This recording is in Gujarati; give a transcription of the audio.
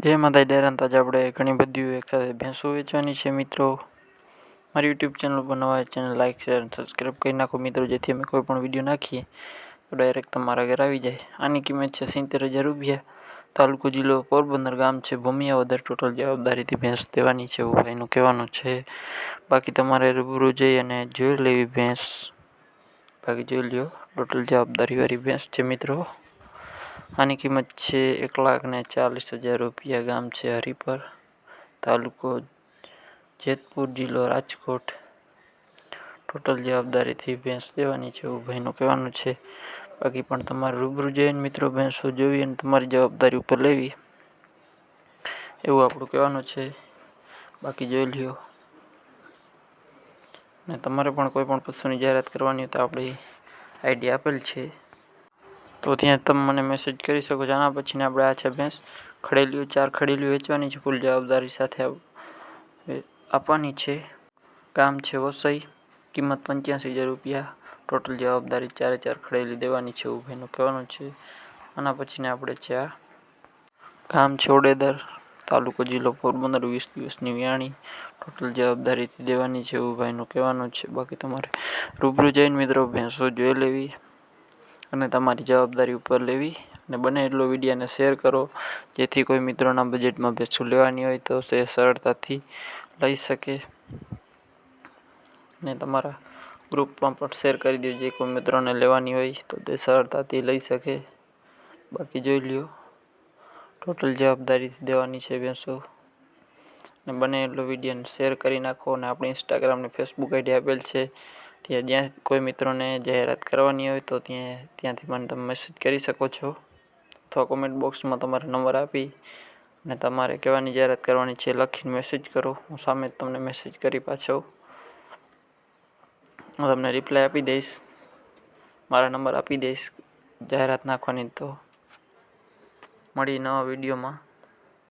જય માતા ડેરાન તો આજે આપણે ઘણી બધી એક સાથે ભેંસો વેચવાની છે મિત્રો. મારી યુટ્યુબ ચેનલ પર નવા ચેનલ લાઇક શેર અને સબસ્ક્રાઈબ કરી નાખો મિત્રો, જેથી અમે કોઈ પણ વિડીયો નાખીએ તો ડાયરેક્ટ તમારા ઘરે આવી જાય. આની કિંમત છે 70,000 રૂપિયા. તાલુકો જિલ્લો પોરબંદર, ગામ છે ભૂમિયાવદર. ટોટલ જવાબદારીથી ભેંસ દેવાની છે એવું ભાઈનું કહેવાનું છે. બાકી તમારે રૂબરૂ જઈ અને જોઈ લેવી ભેંસ. બાકી જોઈ લ્યો, ટોટલ જવાબદારીવાળી ભેંસ છે મિત્રો. આની કિંમત છે 1,40,000 રૂપિયા. ગામ છે હરિપર, તાલુકો જેતપુર, જિલ્લો રાજકોટ. ટોટલ જવાબદારીથી ભેંસ દેવાની છે એવું ભાઈનું કહેવાનું છે. બાકી પણ તમારે રૂબરૂ જઈને મિત્રો ભેંસો જોવી અને તમારી જવાબદારી ઉપર લેવી એવું આપણું કહેવાનું છે. બાકી જોઈ લ્યો. ને તમારે પણ કોઈ પણ પશુની જાહેરાત કરવાની હોય તો આપણી આઈડી આપેલ છે, તો ત્યાં તમે મને મેસેજ કરી શકો છો. આના પછીને આપણે આ છે ભેંસ ખડેલીઓ, 4 ખડેલીઓ વેચવાની છે. ફૂલ જવાબદારી સાથે આપવાની છે. ગામ છે વસઈ, કિંમત 85,000 રૂપિયા. ટોટલ જવાબદારી 4 ખડેલી દેવાની છે એવું ભાઈનું કહેવાનું છે. આના પછીને આપણે છે આ ગામ છે ઓડેદર, તાલુકો જિલ્લો પોરબંદર. 20 દિવસની વિયાણી. ટોટલ જવાબદારીથી દેવાની છે એવું ભાઈનું કહેવાનું છે. બાકી તમારે રૂબરૂ જઈને મિત્રો ભેંસો જોઈ લેવી અને તમારી જવાબદારી ઉપર લેવી. અને બને એટલો વિડીયોને શેર કરો, જેથી કોઈ મિત્રોના બજેટમાં ભેંસો લેવાની હોય તો તે સરળતાથી લઈ શકે. ને તમારા ગ્રુપમાં પણ શેર કરી દો, જે કોઈ મિત્રોને લેવાની હોય તો તે સરળતાથી લઈ શકે. બાકી જોઈ લ્યો, ટોટલ જવાબદારીથી દેવાની છે ભેંસો. ને બને એટલો વિડીયોને શેર કરી નાખો. અને આપણી ઇન્સ્ટાગ્રામ ને ફેસબુક આઈડી આપેલ છે, ત્યાં જ્યાં કોઈ મિત્રોને જાહેરાત કરવાની હોય તો ત્યાંથી મને તમે મેસેજ કરી શકો છો, અથવા કોમેન્ટ બોક્સમાં તમારો નંબર આપી અને તમારે કહેવાની જાહેરાત કરવાની છે લખીને મેસેજ કરો. હું સામે જ તમને મેસેજ કરી પાછો હું તમને રિપ્લાય આપી દઈશ, મારા નંબર આપી દઈશ જાહેરાત નાખવાની. તો મળી નવા વિડીયોમાં.